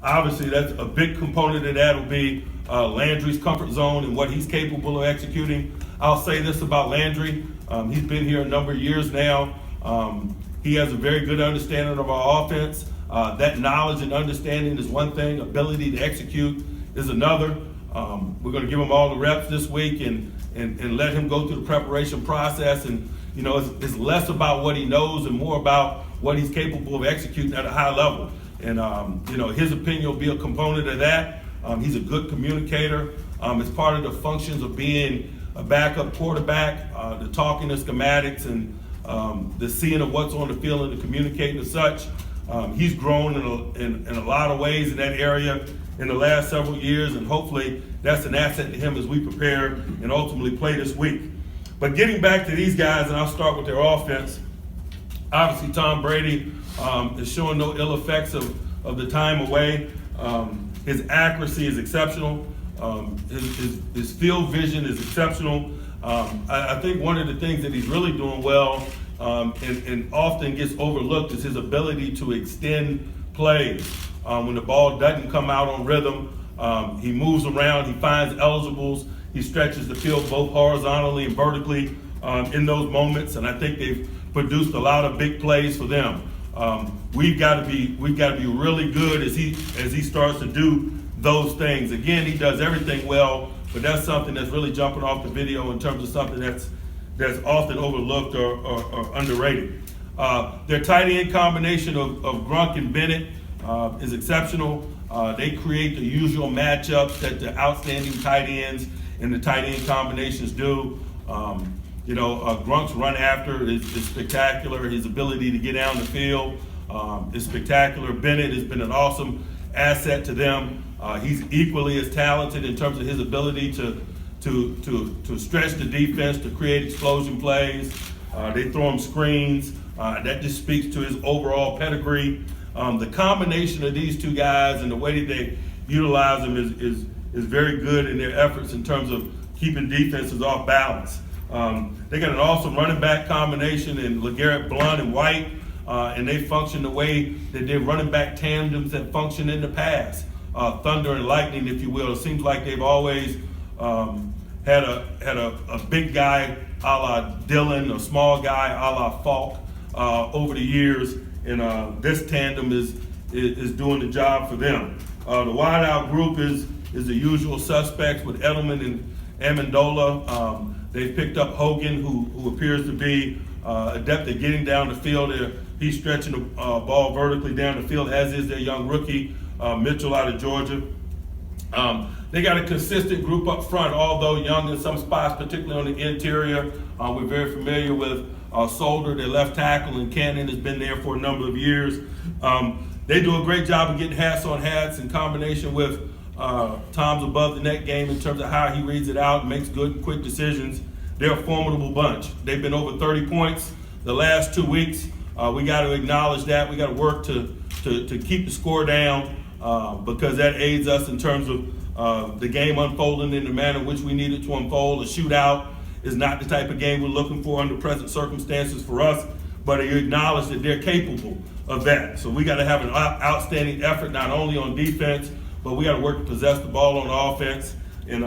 Obviously, that's a big component of that will be Landry's comfort zone and what he's capable of executing. I'll say this about Landry. He's been here a number of years now. He has a very good understanding of our offense. That knowledge and understanding is one thing. Ability to execute is another. We're going to give him all the reps this week and let him go through the preparation process. And, you know, it's less about what he knows and more about what he's capable of executing at a high level. And, you know, his opinion will be a component of that. He's a good communicator. It's part of the functions of being a backup quarterback, the talking of schematics and the seeing of what's on the field and the communicating and such. He's grown in a lot of ways in that area in the last several years, and hopefully that's an asset to him as we prepare and ultimately play this week. But getting back to these guys, and I'll start with their offense. Obviously, Tom Brady is showing no ill effects of the time away. His accuracy is exceptional. His field vision is exceptional. I think one of the things that he's really doing well and often gets overlooked is his ability to extend plays. When the ball doesn't come out on rhythm, he moves around, he finds eligibles, he stretches the field both horizontally and vertically in those moments, and I think they've produced a lot of big plays for them. We've got to be really good as he starts to do those things. Again, he does everything well, but that's something that's really jumping off the video in terms of something that's often overlooked or underrated. Their tight end combination of Gronk and Bennett is exceptional. They create the usual matchups that the outstanding tight ends and the tight end combinations do. Grunk's run after is spectacular. His ability to get down the field is spectacular. Bennett has been an awesome asset to them. He's equally as talented in terms of his ability to stretch the defense, to create explosion plays. They throw him screens. That just speaks to his overall pedigree. The combination of these two guys and the way that they utilize them is very good in their efforts in terms of keeping defenses off balance. They got an awesome running back combination in LeGarrette Blount and White, and they function the way that their running back tandems have functioned in the past. Thunder and lightning, if you will. It seems like they've always had a big guy a la Dillon, a small guy a la Falk over the years, and this tandem is doing the job for them. The wideout group is the usual suspects with Edelman and Amendola. They've picked up Hogan, who appears to be adept at getting down the field. He's stretching the ball vertically down the field, as is their young rookie, Mitchell out of Georgia. They got a consistent group up front, although young in some spots, particularly on the interior. We're very familiar with Solder, their left tackle, and Cannon has been there for a number of years. They do a great job of getting hats on hats in combination with Tom's above the net game in terms of how he reads it out and makes good and quick decisions. They're a formidable bunch. They've been over 30 points the last 2 weeks. We got to acknowledge that. We got to work to keep the score down because that aids us in terms of the game unfolding in the manner in which we need it to unfold. A shootout is not the type of game we're looking for under present circumstances for us, but you acknowledge that they're capable of that. So we got to have an outstanding effort not only on defense, but we got to work to possess the ball on offense. And,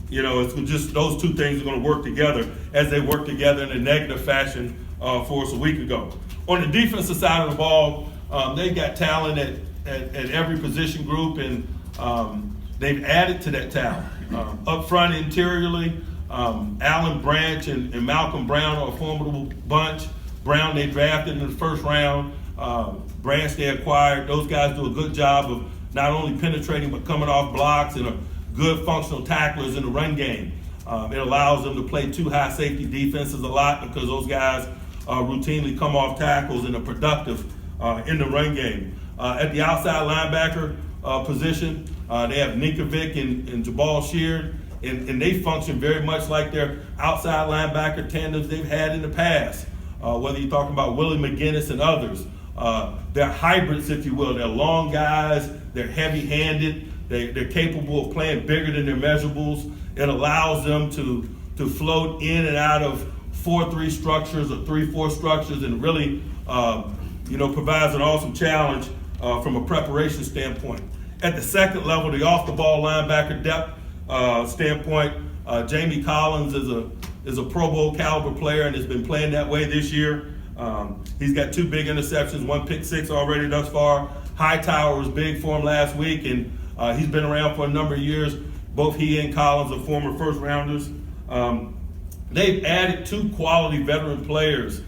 it's just those two things are going to work together as they work together in a negative fashion for us a week ago. On the defensive side of the ball, they got talent at every position group, and they've added to that talent. Up front interiorly, Alan Branch and Malcolm Brown are a formidable bunch. Brown they drafted in the first round. Branch they acquired. Those guys do a good job of not only penetrating but coming off blocks and are good functional tacklers in the run game. It allows them to play two high safety defenses a lot because those guys routinely come off tackles and are productive in the run game. At the outside linebacker position, they have Ninkovic and Jabal Sheard, and they function very much like their outside linebacker tandems they've had in the past. Whether you're talking about Willie McGinnis and others. They're hybrids, if you will. They're long guys. They're heavy-handed. They're capable of playing bigger than their measurables. It allows them to float in and out of 4-3 structures or 3-4 structures, and really, provides an awesome challenge from a preparation standpoint. At the second level, the off-the-ball linebacker depth standpoint, Jamie Collins is a Pro Bowl caliber player and has been playing that way this year. He's got 2 big interceptions, 1 pick 6 already thus far. Hightower was big for him last week, and he's been around for a number of years. Both he and Collins are former first rounders. They've added 2 quality veteran players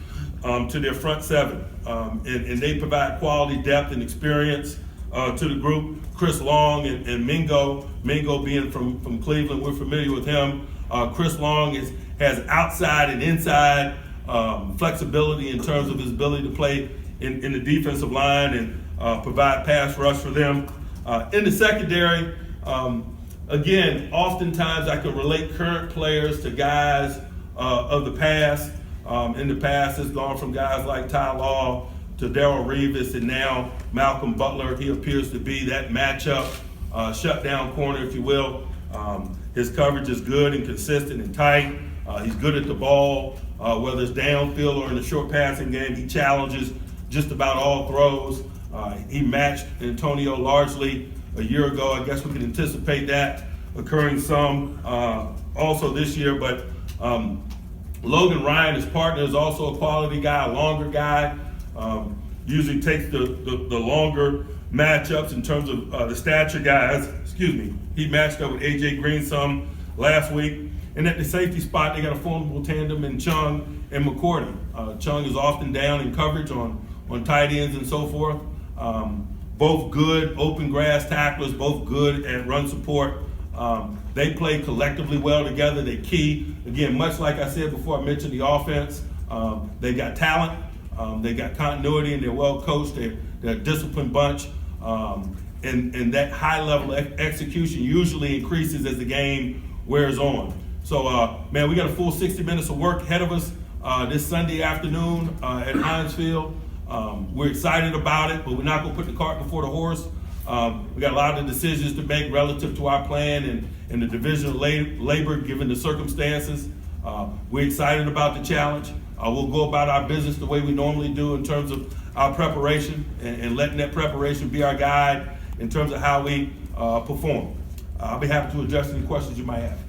to their front 7, and they provide quality depth and experience to the group. Chris Long and Mingo being from Cleveland, we're familiar with him. Chris Long has outside and inside flexibility in terms of his ability to play in the defensive line and provide pass rush for them. In the secondary, again, oftentimes I can relate current players to guys of the past. In the past, it's gone from guys like Ty Law to Darrell Revis and now Malcolm Butler. He appears to be that matchup shutdown corner, if you will. His coverage is good and consistent and tight. He's good at the ball, whether it's downfield or in the short passing game. He challenges just about all throws. He matched Antonio largely a year ago. I guess we can anticipate that occurring some also this year. But Logan Ryan, his partner, is also a quality guy, a longer guy. Usually takes the longer matchups in terms of the stature guys. He matched up with A.J. Green some last week. And at the safety spot, they got a formidable tandem in Chung and McCourty. Chung is often down in coverage on tight ends and so forth. Both good open grass tacklers, both good at run support. They play collectively well together. They key. Again, much like I said before, I mentioned the offense. They got talent. They got continuity, and they're well coached. They're a disciplined bunch. And that high level execution usually increases as the game wears on. So, man, we got a full 60 minutes of work ahead of us this Sunday afternoon at Heinz Field. We're excited about it, but we're not going to put the cart before the horse. We got a lot of decisions to make relative to our plan and the division of labor given the circumstances. We're excited about the challenge. We'll go about our business the way we normally do in terms of our preparation and letting that preparation be our guide in terms of how we perform. I'll be happy to address any questions you might have.